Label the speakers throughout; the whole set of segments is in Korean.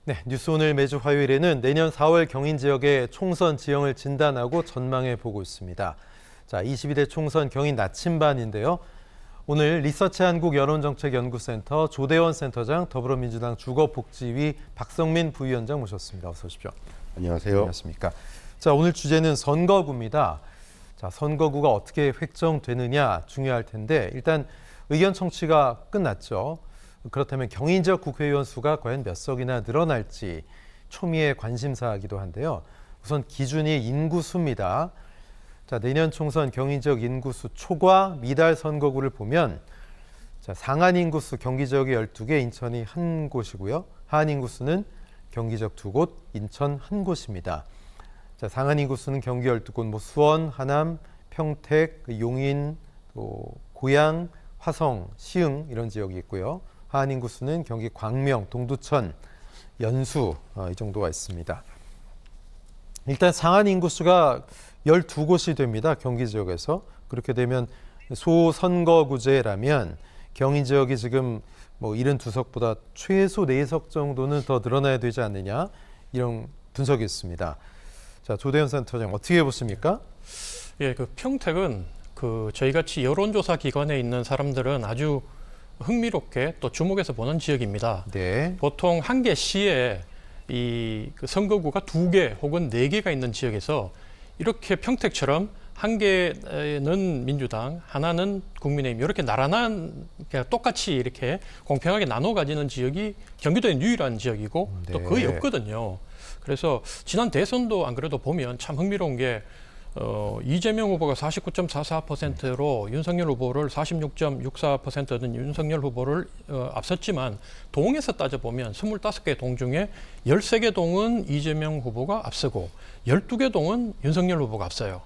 Speaker 1: 네, 뉴스 오늘 매주 화요일에는 내년 4월 경인 지역의 총선 지형을 진단하고 전망해 보고 있습니다. 자, 22대 총선 경인 나침반인데요. 오늘 리서치 한국 여론정책연구센터 조대원 센터장, 더불어민주당 주거복지위 박성민 부위원장 모셨습니다. 어서 오십시오.
Speaker 2: 안녕하세요.
Speaker 1: 안녕하십니까. 자, 오늘 주제는 선거구입니다. 자, 선거구가 어떻게 획정되느냐 중요할 텐데 일단 의견 청취가 끝났죠. 그렇다면 경인 지역 국회의원 수가 과연 몇 석이나 늘어날지 초미의 관심사이기도 한데요. 우선 기준이 인구수입니다. 자, 내년 총선 경인 지역 인구수 초과 미달 선거구를 보면 자, 상한 인구수 경기 지역이 12개, 인천이 한 곳이고요. 하한 인구수는 경기 지역 2곳, 인천 한 곳입니다. 자, 상한 인구수는 경기 12곳, 수원, 하남, 평택, 용인, 또 고양, 화성, 시흥 이런 지역이 있고요. 하한 인구수는 경기 광명, 동두천, 연수 이 정도가 있습니다. 일단 상한 인구수가 12곳이 됩니다. 경기 지역에서. 그렇게 되면 소선거구제라면 경인 지역이 지금 72석보다 최소 4석 정도는 더 늘어나야 되지 않느냐 이런 분석이 있습니다. 자, 조대현 센터장 어떻게 보십니까?
Speaker 3: 예, 그 평택은 저희같이 여론조사 기관에 있는 사람들은 아주 흥미롭게 또 주목해서 보는 지역입니다.
Speaker 1: 네.
Speaker 3: 보통 한 개 시에 그 선거구가 2개 혹은 4개가 있는 지역에서 이렇게 평택처럼 한 개는 민주당, 하나는 국민의힘 이렇게 나란한 똑같이 이렇게 공평하게 나눠 가지는 지역이 경기도의 유일한 지역이고
Speaker 1: 네.
Speaker 3: 또 거의 없거든요. 그래서 지난 대선도 안 그래도 보면 참 흥미로운 게 이재명 후보가 49.44%로 윤석열 후보를 46.64%는 윤석열 후보를 앞섰지만 동에서 따져보면 25개 동 중에 13개 동은 이재명 후보가 앞서고 12개 동은 윤석열 후보가 앞서요.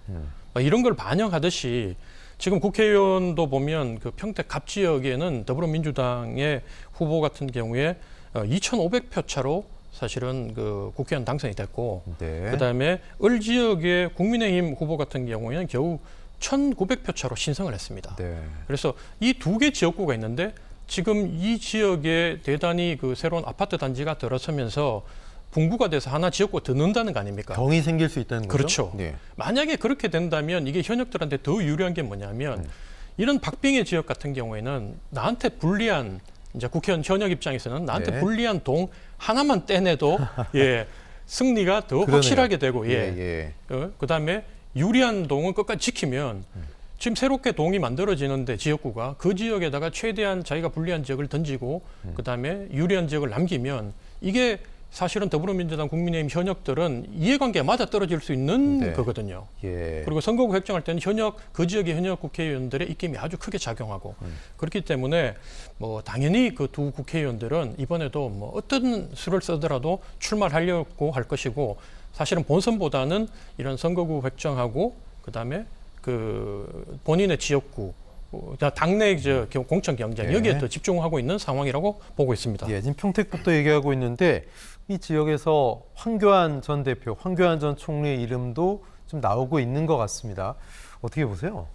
Speaker 3: 이런 걸 반영하듯이 지금 국회의원도 보면 그 평택 갑 지역에는 더불어민주당의 후보 같은 경우에 2,500표 차로 사실은 그 국회의원 당선이 됐고,
Speaker 1: 네.
Speaker 3: 그다음에 을 지역의 국민의힘 후보 같은 경우에는 겨우 1,900표 차로 신성을 했습니다.
Speaker 1: 네.
Speaker 3: 그래서 이 2개 지역구가 있는데 지금 이 지역에 대단히 그 새로운 아파트 단지가 들어서면서 분구가 돼서 하나 지역구가 더 는다는 거 아닙니까?
Speaker 1: 병이 생길 수 있다는 거죠?
Speaker 3: 그렇죠.
Speaker 1: 네.
Speaker 3: 만약에 그렇게 된다면 이게 현역들한테 더 유리한 게 뭐냐면 이런 박빙의 지역 같은 경우에는 나한테 불리한 이제 국회의원 현역 입장에서는 나한테
Speaker 1: 네.
Speaker 3: 불리한 동 하나만 떼내도 예, 승리가 더
Speaker 1: 그러네요.
Speaker 3: 확실하게 되고 그다음에 유리한 동은 끝까지 지키면 지금 새롭게 동이 만들어지는데 지역구가 그 지역에다가 최대한 자기가 불리한 지역을 던지고 그다음에 유리한 지역을 남기면 이게 사실은 더불어민주당 국민의힘 현역들은 이해관계가 맞아떨어질 수 있는
Speaker 1: 네.
Speaker 3: 거거든요.
Speaker 1: 예.
Speaker 3: 그리고 선거구 획정할 때는 그 지역의 현역 국회의원들의 입김이 아주 크게 작용하고 그렇기 때문에 당연히 그 두 국회의원들은 이번에도 어떤 수를 쓰더라도 출마를 하려고 할 것이고 사실은 본선보다는 이런 선거구 획정하고 그다음에 그 본인의 지역구 당내 공천 경쟁
Speaker 1: 네.
Speaker 3: 여기에 더 집중하고 있는 상황이라고 보고 있습니다.
Speaker 1: 예, 지금 평택부터 얘기하고 있는데 이 지역에서 황교안 전 대표, 황교안 전 총리의 이름도 좀 나오고 있는 것 같습니다. 어떻게 보세요?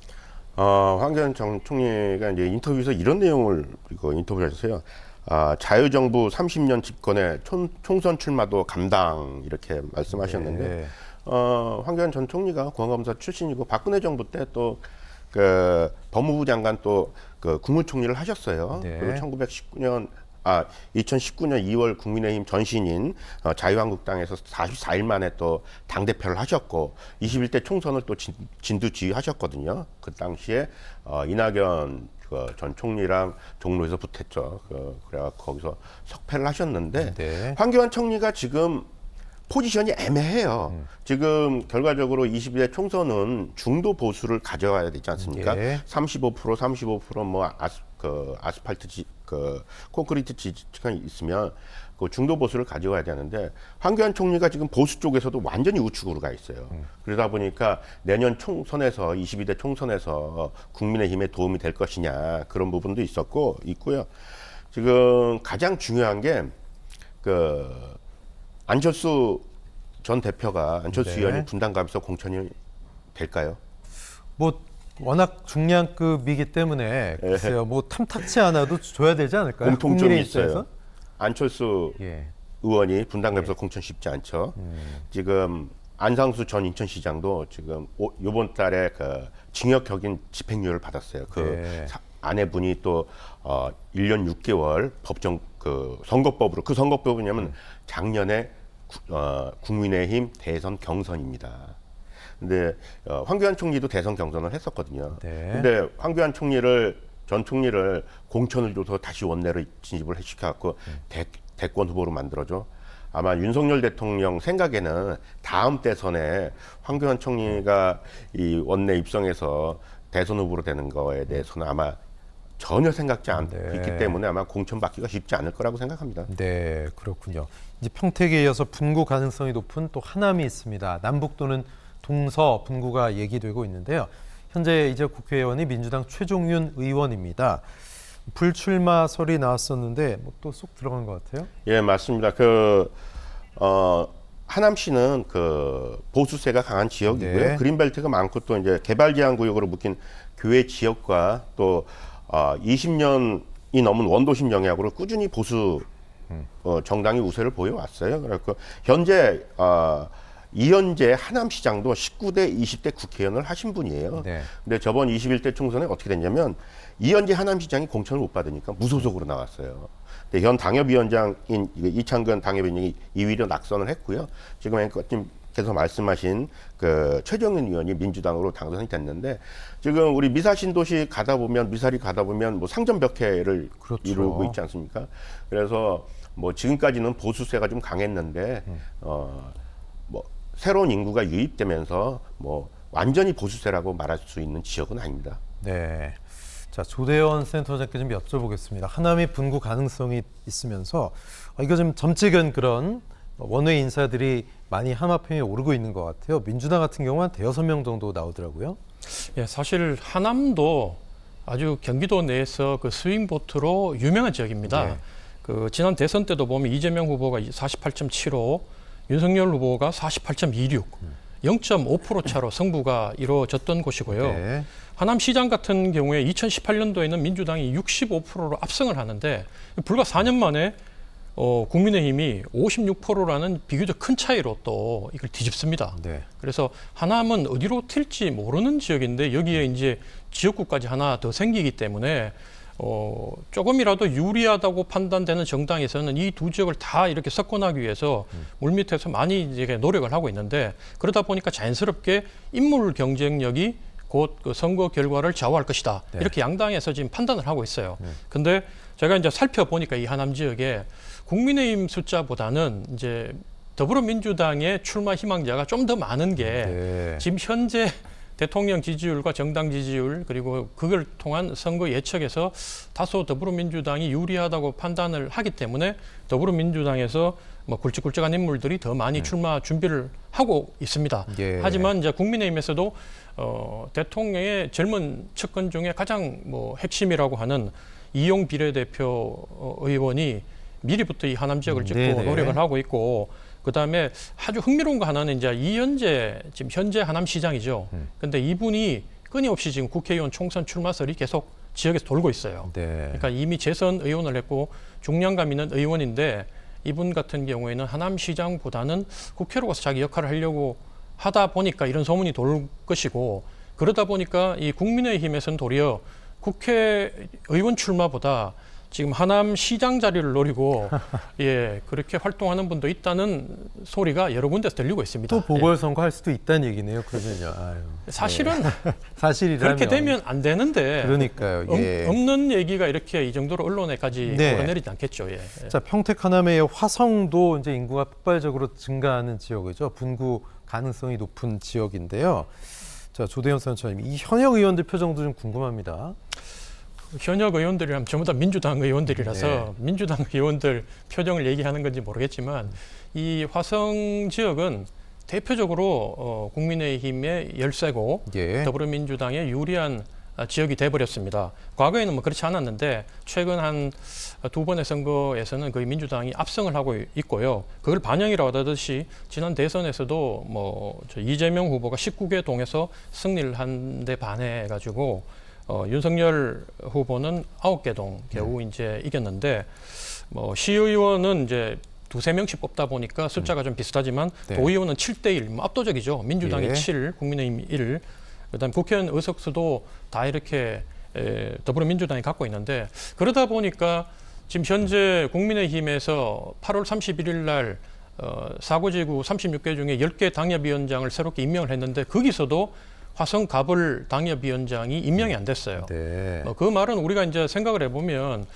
Speaker 2: 황교안 전 총리가 이제 인터뷰에서 이런 내용을 인터뷰를 하셨어요. 자유정부 30년 집권에 총선 출마도 감당 이렇게 말씀하셨는데
Speaker 1: 네.
Speaker 2: 황교안 전 총리가 공안검사 출신이고 박근혜 정부 때 또 그 법무부 장관 또 그 국무총리를 하셨어요.
Speaker 1: 네.
Speaker 2: 그리고 2019년 2월 국민의힘 전신인 자유한국당에서 44일 만에 또 당대표를 하셨고 21대 총선을 또 진두지휘하셨거든요. 그 당시에 이낙연 전 총리랑 종로에서 붙었죠. 그래갖고 거기서 석패를 하셨는데
Speaker 1: 네.
Speaker 2: 황교안 총리가 지금 포지션이 애매해요. 지금 결과적으로 22대 총선은 중도 보수를 가져가야 되지 않습니까?
Speaker 1: 예.
Speaker 2: 35% 아스팔트 콘크리트 지지가 있으면 그 중도 보수를 가져가야 되는데 황교안 총리가 지금 보수 쪽에서도 완전히 우측으로 가 있어요. 그러다 보니까 내년 총선에서 22대 총선에서 국민의힘에 도움이 될 것이냐 그런 부분도 있고요. 지금 가장 중요한 게 안철수 전 대표가 안철수
Speaker 1: 네.
Speaker 2: 의원이 분당갑에서 공천이 될까요?
Speaker 1: 워낙 중량급이기 때문에 글쎄요, 탐탁치 않아도 줘야 되지 않을까요?
Speaker 2: 공통점이
Speaker 1: 국민의
Speaker 2: 있어요.
Speaker 1: 입장에서?
Speaker 2: 안철수
Speaker 1: 예.
Speaker 2: 의원이 분당갑에서 공천 쉽지 않죠. 지금 안상수 전 인천시장도 지금 요번 달에 그 징역격인 집행유예를 받았어요. 그
Speaker 1: 네.
Speaker 2: 아내분이 또 1년 6개월 법정 그 선거법으로 그 선거법은 뭐냐면 작년에 국민의힘 대선 경선입니다. 근데 황교안 총리도 대선 경선을 했었거든요.
Speaker 1: 네.
Speaker 2: 근데 황교안 전 총리를 공천을 줘서 다시 원내로 진입을 시켜갖고 대권 후보로 만들어줘. 아마 윤석열 대통령 생각에는 다음 대선에 황교안 총리가 이 원내 입성해서 대선 후보로 되는 거에 대해서는 아마 전혀 생각지 않고
Speaker 1: 네.
Speaker 2: 있기 때문에 아마 공천받기가 쉽지 않을 거라고 생각합니다.
Speaker 1: 네, 그렇군요. 이제 평택에 이어서 분구 가능성이 높은 또 하남이 있습니다. 남북 또는 동서 분구가 얘기되고 있는데요. 현재 이제 국회의원이 민주당 최종윤 의원입니다. 불출마설이 나왔었는데 뭐 또 쏙 들어간 것 같아요.
Speaker 2: 예, 맞습니다. 하남시는 그 보수세가 강한 지역이고요.
Speaker 1: 네.
Speaker 2: 그린벨트가 많고 또 이제 개발 제한 구역으로 묶인 교외 지역과 또 20년이 넘은 원도심 영향으로 꾸준히 보수 정당이 우세를 보여왔어요. 그래서 현재 이현재 하남시장도 19대 20대 국회의원을 하신 분이에요.
Speaker 1: 네.
Speaker 2: 근데 저번 21대 총선에 어떻게 됐냐면 이현재 하남시장이 공천을 못 받으니까 무소속으로 나왔어요. 근데 현 당협위원장인 이창근 당협위원장이 2위로 낙선을 했고요. 지금 앵커님께서 말씀하신 그 최정은 의원이 민주당으로 당선이 됐는데 지금 우리 미사 신도시 미사리 가다 보면 뭐 상점벽해를
Speaker 1: 그렇죠.
Speaker 2: 이루고 있지 않습니까? 그래서 뭐 지금까지는 보수세가 좀 강했는데 뭐 새로운 인구가 유입되면서 뭐 완전히 보수세라고 말할 수 있는 지역은 아닙니다.
Speaker 1: 네. 자, 조대원 센터장께 좀 여쭤보겠습니다. 하남이 분구 가능성이 있으면서 이거 좀 점찍은 그런 원외 인사들이 많이 하마평에 오르고 있는 것 같아요. 민주당 같은 경우는 한 대여섯 명 정도 나오더라고요.
Speaker 3: 예, 사실 하남도 아주 경기도 내에서 그 스윙보트로 유명한 지역입니다.
Speaker 1: 네.
Speaker 3: 그 지난 대선 때도 보면 이재명 후보가 48.75, 윤석열 후보가 48.26, 0.5% 차로 승부가 이루어졌던 곳이고요.
Speaker 1: 네.
Speaker 3: 하남시장 같은 경우에 2018년도에는 민주당이 65%로 압승을 하는데 불과 4년 만에 국민의힘이 56%라는 비교적 큰 차이로 또 이걸 뒤집습니다.
Speaker 1: 네.
Speaker 3: 그래서 하남은 어디로 튈지 모르는 지역인데 여기에 이제 지역구까지 하나 더 생기기 때문에 조금이라도 유리하다고 판단되는 정당에서는 이 두 지역을 다 이렇게 석권하기 위해서 물밑에서 많이 이제 노력을 하고 있는데 그러다 보니까 자연스럽게 인물 경쟁력이 곧 그 선거 결과를 좌우할 것이다.
Speaker 1: 네.
Speaker 3: 이렇게 양당에서 지금 판단을 하고 있어요. 근데 제가 이제 살펴보니까 이 하남 지역에 국민의힘 숫자보다는 이제 더불어민주당의 출마 희망자가 좀 더 많은 게
Speaker 1: 네.
Speaker 3: 지금 현재 대통령 지지율과 정당 지지율 그리고 그걸 통한 선거 예측에서 다소 더불어민주당이 유리하다고 판단을 하기 때문에 더불어민주당에서 뭐 굵직굵직한 인물들이 더 많이 출마 준비를 하고 있습니다.
Speaker 1: 예.
Speaker 3: 하지만 이제 국민의힘에서도 대통령의 젊은 측근 중에 가장 뭐 핵심이라고 하는 이용 비례대표 의원이 미리부터 이 하남 지역을 찍고
Speaker 1: 네네.
Speaker 3: 노력을 하고 있고 그다음에 아주 흥미로운 거 하나는 이제 이현재 지금 현재 하남시장이죠. 근데 이분이 끊임없이 지금 국회의원 총선 출마설이 계속 지역에서 돌고 있어요.
Speaker 1: 네.
Speaker 3: 그러니까 이미 재선 의원을 했고 중량감 있는 의원인데 이분 같은 경우에는 하남시장보다는 국회로 가서 자기 역할을 하려고 하다 보니까 이런 소문이 돌 것이고 그러다 보니까 이 국민의힘에서는 도리어 국회의원 출마보다 지금 하남시장 자리를 노리고 예 그렇게 활동하는 분도 있다는 소리가 여러 군데서 들리고 있습니다.
Speaker 1: 또 보궐선거 할 수도 있다는 얘기네요. 그러면요. 아유.
Speaker 3: 예. 사실은
Speaker 1: 사실이라면
Speaker 3: 그렇게 되면 안 되는데
Speaker 1: 그러니까요. 예.
Speaker 3: 없는 얘기가 이렇게 이 정도로 언론에까지
Speaker 1: 네.
Speaker 3: 오르내리지 않겠죠. 예.
Speaker 1: 자, 평택 하남의 화성도 이제 인구가 폭발적으로 증가하는 지역이죠. 분구 가능성이 높은 지역인데요. 자, 조대현 선생님, 이 현역 의원들 표정도 좀 궁금합니다.
Speaker 3: 현역 의원들이라면 전부 다 민주당 의원들이라서
Speaker 1: 네.
Speaker 3: 민주당 의원들 표정을 얘기하는 건지 모르겠지만 이 화성 지역은 대표적으로 국민의힘의 열세고
Speaker 1: 예.
Speaker 3: 더불어민주당의 유리한 지역이 돼버렸습니다. 과거에는 뭐 그렇지 않았는데 최근 한 두 번의 선거에서는 거의 민주당이 압승을 하고 있고요. 그걸 반영이라고 하듯이 지난 대선에서도 뭐 이재명 후보가 19개 동에서 승리를 한 데 반해 가지고 윤석열 후보는 9개 동 겨우 이제 이겼는데 뭐 시의원은 이제 두세 명씩 뽑다 보니까 숫자가 좀 비슷하지만
Speaker 1: 네.
Speaker 3: 도의원은 7대1, 뭐 압도적이죠. 민주당이
Speaker 1: 예.
Speaker 3: 7, 국민의힘이 1, 그다음 국회의원 의석수도 다 이렇게 더불어민주당이 갖고 있는데 그러다 보니까 지금 현재 국민의힘에서 8월 31일 날 사고지구 36개 중에 10개 당협위원장을 새롭게 임명을 했는데 거기서도 화성 가불 당협위원장이 임명이 안 됐어요.
Speaker 1: 네.
Speaker 3: 그 말은 우리가 이제 생각을 해보면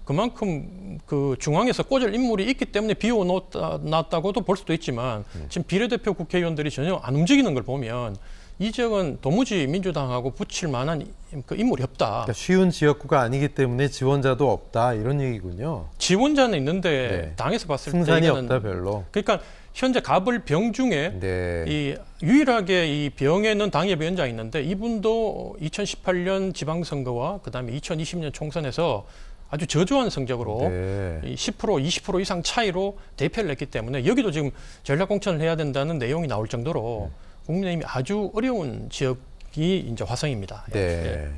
Speaker 3: 그만큼 그 중앙에서 꽂을 인물이 있기 때문에 비워놨다고도 볼 수도 있지만 지금 비례대표 국회의원들이 전혀 안 움직이는 걸 보면 이 지역은 도무지 민주당하고 붙일 만한 그 인물이 없다.
Speaker 1: 그러니까 쉬운 지역구가 아니기 때문에 지원자도 없다 이런 얘기군요.
Speaker 3: 지원자는 있는데
Speaker 1: 네.
Speaker 3: 당에서 봤을 때
Speaker 1: 승산이
Speaker 3: 이거는
Speaker 1: 없다 별로.
Speaker 3: 그러니까 현재 가불 병 중에
Speaker 1: 네.
Speaker 3: 이 유일하게 이 병에는 당협위원장이 있는데 이분도 2018년 지방선거와 그다음에 2020년 총선에서 아주 저조한 성적으로
Speaker 1: 네.
Speaker 3: 이 10% 20% 이상 차이로 대패를 했기 때문에 여기도 지금 전략 공천을 해야 된다는 내용이 나올 정도로 국민의힘이 아주 어려운 지역이 이제 화성입니다.
Speaker 1: 네.
Speaker 3: 예.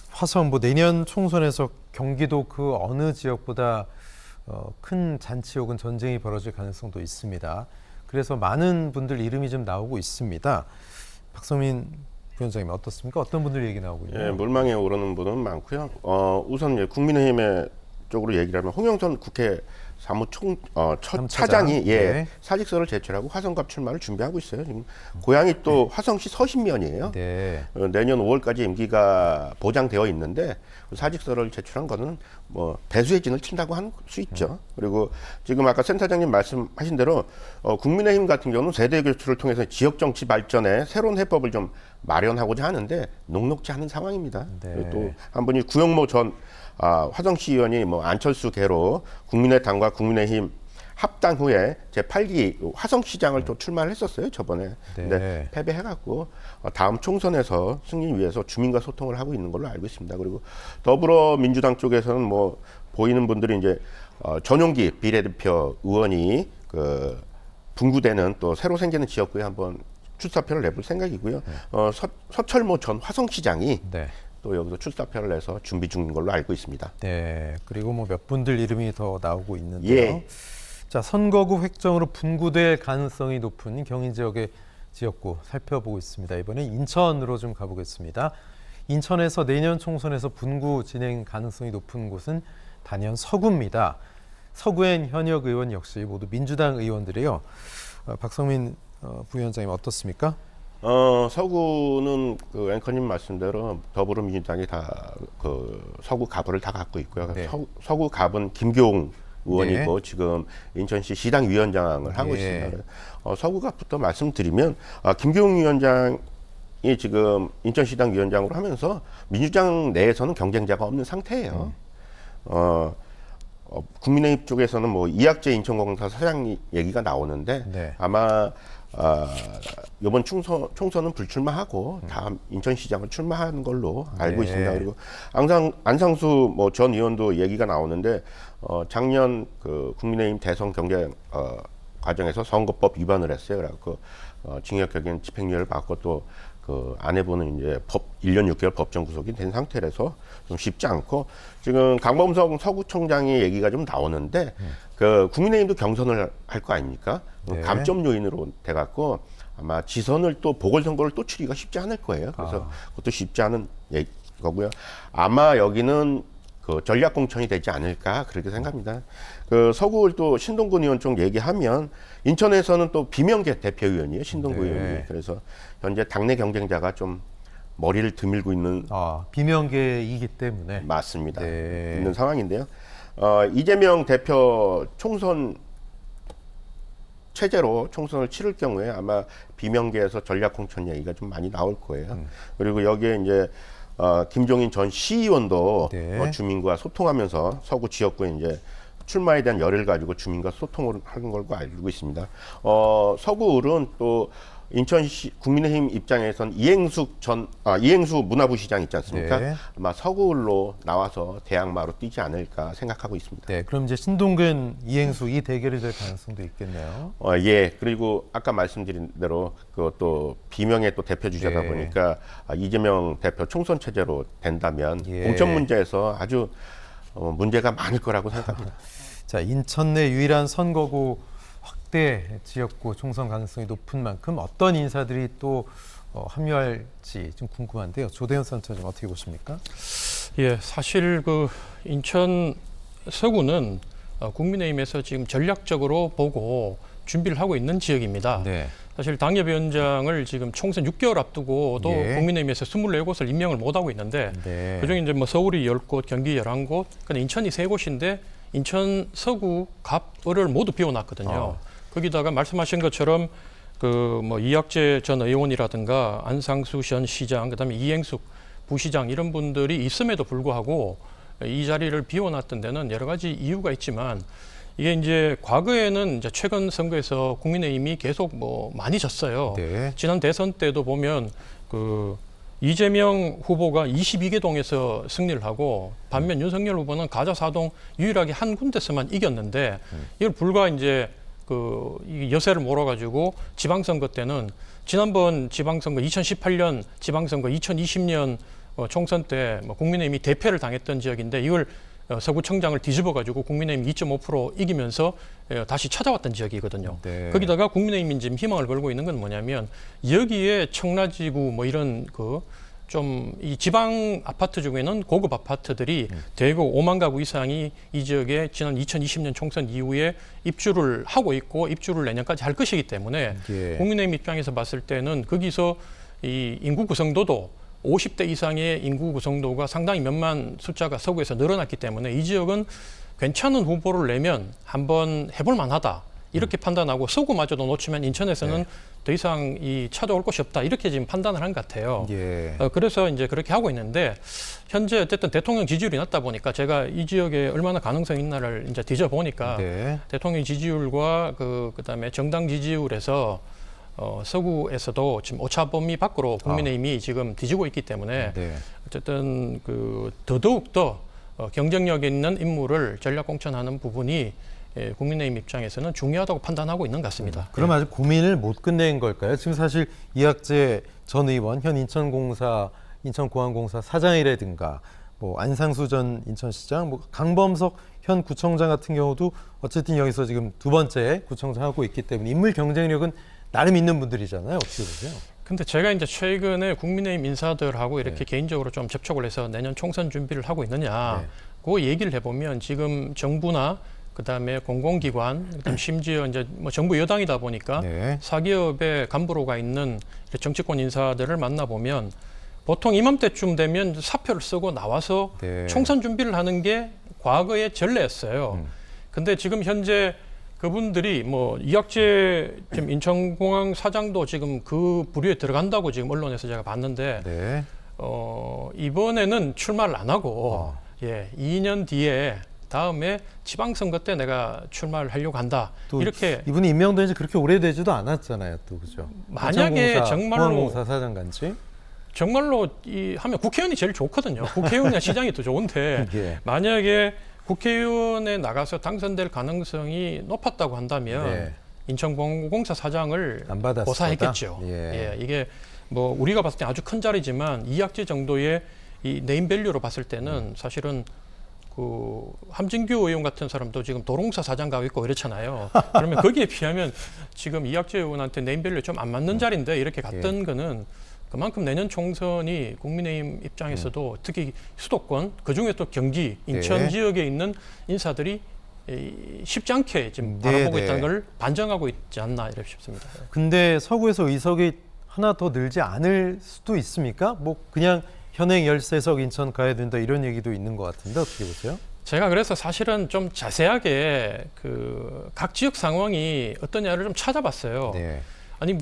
Speaker 1: 화성 뭐 내년 총선에서 경기도 그 어느 지역보다 큰 잔치 혹은 전쟁이 벌어질 가능성도 있습니다. 그래서 많은 분들 이름이 좀 나오고 있습니다. 박성민 부위원장님 어떻습니까? 어떤 분들 얘기 나오고 있나요?
Speaker 2: 예, 물망에 오르는 분은 많고요. 우선 이제 국민의힘의 쪽으로 얘기를 하면 홍영선 국회 차장이
Speaker 1: 네.
Speaker 2: 사직서를 제출하고 화성갑 출마를 준비하고 있어요. 지금 고향이 또 화성시 서신면이에요.
Speaker 1: 네.
Speaker 2: 내년 5월까지 임기가 보장되어 있는데 사직서를 제출한 거는 뭐 배수의 진을 친다고 할 수 있죠. 그리고 지금 아까 센터장님 말씀하신 대로 국민의힘 같은 경우는 세대 교체를 통해서 지역 정치 발전에 새로운 해법을 좀 마련하고자 하는데 녹록지 않은 상황입니다.
Speaker 1: 네.
Speaker 2: 또 한 분이 구영모 전 화성시 의원이 뭐 안철수 계로 국민의당과 국민의힘 합당 후에 제8기 화성시장을 또 출마를 했었어요, 저번에. 근데
Speaker 1: 네.
Speaker 2: 패배해갖고 다음 총선에서 승리 위해서 주민과 소통을 하고 있는 걸로 알고 있습니다. 그리고 더불어민주당 쪽에서는 뭐 보이는 분들이 이제 전용기 비례대표 의원이 그 분구되는 또 새로 생기는 지역구에 한번 출사표를 내볼 생각이고요. 서철모 전 화성시장이
Speaker 1: 네.
Speaker 2: 또 여기서 출사표를 내서 준비 중인 걸로 알고 있습니다.
Speaker 1: 네. 그리고 뭐 몇 분들 이름이 더 나오고 있는데요.
Speaker 2: 예.
Speaker 1: 자, 선거구 획정으로 분구될 가능성이 높은 경인 지역의 지역구 살펴보고 있습니다. 이번에 인천으로 좀 가보겠습니다. 인천에서 내년 총선에서 분구 진행 가능성이 높은 곳은 단연 서구입니다. 서구엔 현역 의원 역시 모두 민주당 의원들이요. 박성민 부위원장님 어떻습니까?
Speaker 2: 서구는 그 앵커님 말씀대로 더불어민주당이 다 그 서구 갑을 다 갖고 있고요.
Speaker 1: 네.
Speaker 2: 서구 갑은 김교웅 의원이고
Speaker 1: 네.
Speaker 2: 지금 인천시 시당 위원장을 하고
Speaker 1: 네.
Speaker 2: 있습니다. 서구 갑부터 말씀드리면 김교웅 위원장이 지금 인천시당 위원장으로 하면서 민주당 내에서는 경쟁자가 없는 상태예요. 국민의힘 쪽에서는 뭐 이학재 인천공사 사장 얘기가 나오는데
Speaker 1: 네.
Speaker 2: 아마 이번 총선은 불출마하고 다음 인천시장을 출마하는 걸로 알고
Speaker 1: 네.
Speaker 2: 있습니다. 그리고 안상수 뭐 전 의원도 얘기가 나오는데 작년 그 국민의힘 대선 경쟁 과정에서 선거법 위반을 했어요. 그래갖고 징역형인 집행유예를 받고 또 그 아내분은 이제 1년 6개월 법정 구속이 된 상태라서 좀 쉽지 않고 지금 강범석 서구청장의 얘기가 좀 나오는데 그 국민의힘도 경선을 할 거 아닙니까?
Speaker 1: 네.
Speaker 2: 감점 요인으로 돼갖고 아마 지선을 또 보궐선거를 또 치기가 쉽지 않을 거예요. 그래서 그것도 쉽지 않은 거고요. 아마 여기는 그 전략 공천이 되지 않을까 그렇게 생각합니다. 그 서구를 또 신동근 의원 쪽 얘기하면 인천에서는 또 비명계 대표의원이에요, 신동근
Speaker 1: 네.
Speaker 2: 의원이. 그래서 현재 당내 경쟁자가 좀 머리를 드밀고 있는
Speaker 1: 비명계이기 때문에
Speaker 2: 맞습니다.
Speaker 1: 네.
Speaker 2: 있는 상황인데요. 이재명 대표 총선 체제로 총선을 치를 경우에 아마 비명계에서 전략 공천 얘기가 좀 많이 나올 거예요. 그리고 여기에 이제 김종인 전 시의원도
Speaker 1: 네.
Speaker 2: 주민과 소통하면서 서구 지역구에 이제 출마에 대한 열을 가지고 주민과 소통을 하는 걸로 알고 있습니다. 서구을은 또 인천시 국민의힘 입장에선 이행수 문화부 시장 있지 않습니까?
Speaker 1: 네.
Speaker 2: 아마 서구을로 나와서 대항마로 뛰지 않을까 생각하고 있습니다.
Speaker 1: 네, 그럼 이제 신동근 이행수 이 대결이 될 가능성도 있겠네요.
Speaker 2: 예. 그리고 아까 말씀드린 대로 그것도 비명의 또 대표 주자다
Speaker 1: 네.
Speaker 2: 보니까 이재명 대표 총선 체제로 된다면
Speaker 1: 예.
Speaker 2: 공천 문제에서 아주 문제가 많을 거라고 생각합니다.
Speaker 1: 자, 인천 내 유일한 선거구 확대 지역구 총선 가능성이 높은 만큼 어떤 인사들이 또 합류할지 좀 궁금한데요. 조대현 센터장 어떻게 보십니까?
Speaker 3: 예, 사실 그 인천 서구는 국민의힘에서 지금 전략적으로 보고 준비를 하고 있는 지역입니다.
Speaker 1: 네.
Speaker 3: 사실 당협위원장을 지금 총선 6개월 앞두고도
Speaker 1: 예.
Speaker 3: 국민의힘에서 24곳을 임명을 못하고 있는데
Speaker 1: 네.
Speaker 3: 그중에 이제 뭐 서울이 10곳, 경기 11곳, 근데 인천이 3곳인데 인천 서구 갑을을 모두 비워놨거든요. 거기다가 말씀하신 것처럼 그 뭐 이학재 전 의원이라든가 안상수 전 시장, 그다음에 이행숙 부시장 이런 분들이 있음에도 불구하고 이 자리를 비워놨던 데는 여러 가지 이유가 있지만 이게 이제 과거에는 이제 최근 선거에서 국민의힘이 계속 뭐 많이 졌어요.
Speaker 1: 네.
Speaker 3: 지난 대선 때도 보면 그 이재명 후보가 22개 동에서 승리를 하고 반면 윤석열 후보는 가자사동 유일하게 한 군데서만 이겼는데 이걸 불과 이제 이 여세를 몰아가지고 지방선거 때는 지난번 지방선거 2018년 지방선거 2020년 총선 때 뭐 국민의힘이 대패를 당했던 지역인데 이걸 서구청장을 뒤집어가지고 국민의힘 2.5% 이기면서 다시 찾아왔던 지역이거든요.
Speaker 1: 네.
Speaker 3: 거기다가 국민의힘이 지금 희망을 걸고 있는 건 뭐냐면 여기에 청라지구 뭐 이런 좀 이 지방 아파트 중에는 고급 아파트들이 대거 5만 가구 이상이 이 지역에 지난 2020년 총선 이후에 입주를 하고 있고 입주를 내년까지 할 것이기 때문에
Speaker 1: 예.
Speaker 3: 국민의힘 입장에서 봤을 때는 거기서 이 인구 구성도도 50대 이상의 인구 구성도가 상당히 몇만 숫자가 서구에서 늘어났기 때문에 이 지역은 괜찮은 후보를 내면 한번 해볼 만하다. 이렇게 판단하고 서구마저도 놓치면 인천에서는 더 이상 찾아올 곳이 없다. 이렇게 지금 판단을 한 것 같아요.
Speaker 1: 예.
Speaker 3: 그래서 이제 그렇게 하고 있는데 현재 어쨌든 대통령 지지율이 낮다 보니까 제가 이 지역에 얼마나 가능성이 있나를 이제 뒤져보니까
Speaker 1: 네.
Speaker 3: 대통령 지지율과 그다음에 정당 지지율에서 서구에서도 지금 오차 범위 밖으로 국민의힘이 지금 뒤지고 있기 때문에
Speaker 1: 네.
Speaker 3: 어쨌든 더더욱 더 경쟁력 있는 인물을 전략 공천하는 부분이 국민의힘 입장에서는 중요하다고 판단하고 있는 것 같습니다.
Speaker 1: 그럼 아직 고민을 못 끝낸 걸까요? 지금 사실 이학재 전 의원, 현 인천공항공사 사장이라든가 뭐 안상수 전 인천시장, 뭐 강범석 현 구청장 같은 경우도 어쨌든 여기서 지금 두 번째 구청장 하고 있기 때문에 인물 경쟁력은 나름 있는 분들이잖아요. 어떻게 보세요?
Speaker 3: 근데 제가 이제 최근에 국민의힘 인사들하고 이렇게 개인적으로 좀 접촉을 해서 내년 총선 준비를 하고 있느냐, 그 얘기를 해보면 지금 정부나 그다음에 공공기관, 그다음 심지어 이제 뭐 정부 여당이다 보니까 사기업의 간부로가 있는 정치권 인사들을 만나보면 보통 이맘때쯤 되면 사표를 쓰고 나와서 총선 준비를 하는 게 과거의 전례였어요. 근데 지금 현재 그분들이 뭐 이학재 지금 인천공항 사장도 지금 그 부류에 들어간다고 지금 언론에서 제가 봤는데 이번에는 출마를 안 하고 2년 뒤에 다음에 지방선거 때 내가 출마를 하려고 한다.
Speaker 1: 또
Speaker 3: 이렇게
Speaker 1: 이분이 임명된 지 그렇게 오래되지도 않았잖아요. 또 그죠?
Speaker 3: 만약에 정말로
Speaker 1: 공항공사 사장 간지
Speaker 3: 정말로 하면 국회의원이 제일 좋거든요. 국회의원이나 시장이 더 좋은데 만약에 국회의원에 나가서 당선될 가능성이 높았다고 한다면 인천공항공사 사장을 고사했겠죠. 이게 뭐 우리가 봤을 때 아주 큰 자리지만 이학재 정도의 이 네임밸류로 봤을 때는 사실은 함진규 의원 같은 사람도 지금 도롱사 사장 가고 있고 이렇잖아요. 그러면 거기에 비하면 지금 이학재 의원한테 네임밸류 좀 안 맞는 자리인데 이렇게 갔던 거는 그만큼 내년 총선이 국민의힘 입장에서도 특히 수도권, 그중에 또 경기, 인천 지역에 있는 인사들이 쉽지 않게 지금 바라보고 있다는 걸 반증하고 있지 않나 이렇게 싶습니다.
Speaker 1: 근데 서구에서 의석이 하나 더 늘지 않을 수도 있습니까? 뭐 그냥 현행 13석 인천 가야 된다 이런 얘기도 있는 것 같은데 어떻게 보세요?
Speaker 3: 제가 그래서 사실은 좀 자세하게 각 지역 상황이 어떠냐를 좀 찾아봤어요. 아니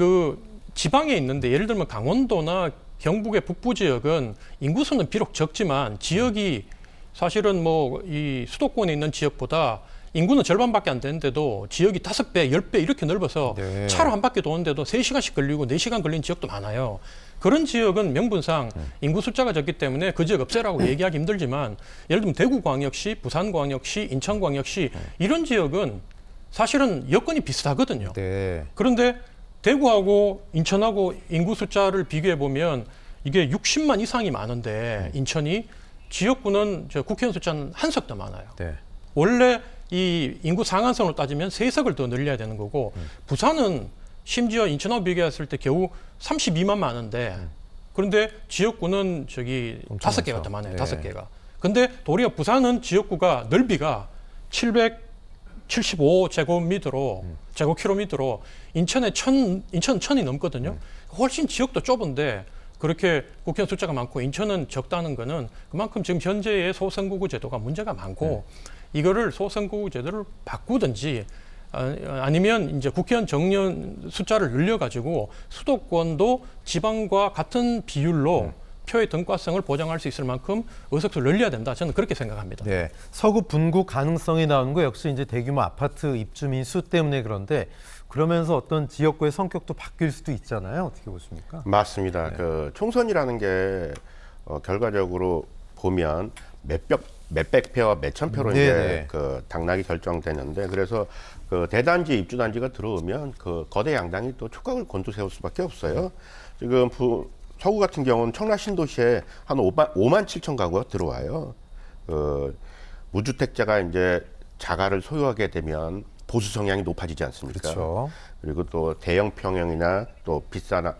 Speaker 3: 지방에 있는데 예를 들면 강원도나 경북의 북부 지역은 인구수는 비록 적지만 지역이 사실은 뭐 이 수도권에 있는 지역보다 인구는 절반밖에 안 되는데도 지역이 5배, 10배 이렇게 넓어서 차로 한 바퀴 도는데도 3시간씩 걸리고 4시간 걸리는 지역도 많아요. 그런 지역은 명분상 인구 숫자가 적기 때문에 그 지역 없애라고 얘기하기 힘들지만 예를 들면 대구광역시, 부산광역시, 인천광역시 이런 지역은 사실은 여건이 비슷하거든요. 그런데 대구하고 인천하고 인구 숫자를 비교해 보면 이게 60만 이상이 많은데 인천이 지역구는 국회의원 숫자는 한석 더 많아요. 원래 이 인구 상한선으로 따지면 3석을 더 늘려야 되는 거고 부산은 심지어 인천하고 비교했을 때 겨우 32만 많은데 그런데 지역구는 저기
Speaker 1: 엄청
Speaker 3: 5개가
Speaker 1: 많죠.
Speaker 3: 더 많아요.
Speaker 1: 네.
Speaker 3: 5개가. 근데 도리어 부산은 지역구가 넓이가 775제곱미터로 제곱킬로미터로 인천은 1000이 넘거든요. 훨씬 지역도 좁은데 그렇게 국회의원 숫자가 많고 인천은 적다는 거는 그만큼 지금 현재의 소선거구 제도가 문제가 많고 이거를 소선거구 제도를 바꾸든지 아니면 이제 국회의원 정년 숫자를 늘려가지고 수도권도 지방과 같은 비율로 표의 등가성을 보장할 수 있을 만큼 의석수를 늘려야 된다. 저는 그렇게 생각합니다.
Speaker 1: 네, 서구 분구 가능성이 나오는 거 역시 이제 대규모 아파트 입주민 수 때문에 그런데 그러면서 어떤 지역구의 성격도 바뀔 수도 있잖아요. 어떻게 보십니까?
Speaker 2: 맞습니다.
Speaker 1: 네.
Speaker 2: 그 총선이라는 게 결과적으로 보면 몇백 표와 몇천 표로
Speaker 1: 네네.
Speaker 2: 이제 그 당락이 결정되는데 그래서 그 대단지 입주 단지가 들어오면 그 거대 양당이 또 촉각을 곤두세울 수밖에 없어요. 지금 서구 같은 경우는 청라 신도시에 한 5만 7천 가구가 들어와요. 그 무주택자가 이제 자가를 소유하게 되면 보수 성향이 높아지지 않습니까?
Speaker 1: 그렇죠.
Speaker 2: 그리고 또 대형 평형이나 또 비싼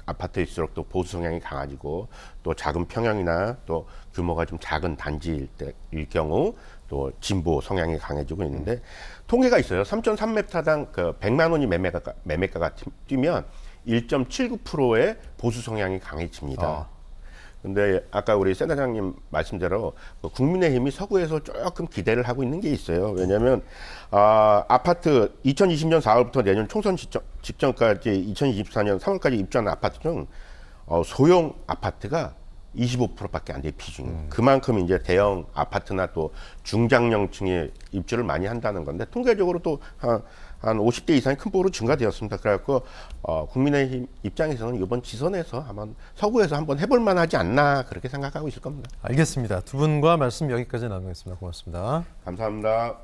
Speaker 2: 아파트일수록 또 보수 성향이 강해지고 또 작은 평형이나 또 규모가 좀 작은 단지일 경우 또 진보 성향이 강해지고 있는데 통계가 있어요. 3.3m당 그 100만 원이 매매가가 뛰면 1.79%의 보수 성향이 강해집니다. 근데 아까 우리 센터장님 말씀대로 국민의힘이 서구에서 조금 기대를 하고 있는 게 있어요. 왜냐하면 아파트 2020년 4월부터 내년 총선 직전까지 2024년 3월까지 입주하는 아파트 중 소형 아파트가 25%밖에 안 돼 비중이. 그만큼 이제 대형 아파트나 또 중장년층의 입주를 많이 한다는 건데 통계적으로 또 한 50대 이상의 큰 폭으로 증가되었습니다. 그래갖고 국민의힘 입장에서는 이번 지선에서 한번 서구에서 한번 해볼 만하지 않나 그렇게 생각하고 있을 겁니다.
Speaker 1: 알겠습니다. 두 분과 말씀 여기까지 나누겠습니다. 고맙습니다.
Speaker 2: 감사합니다.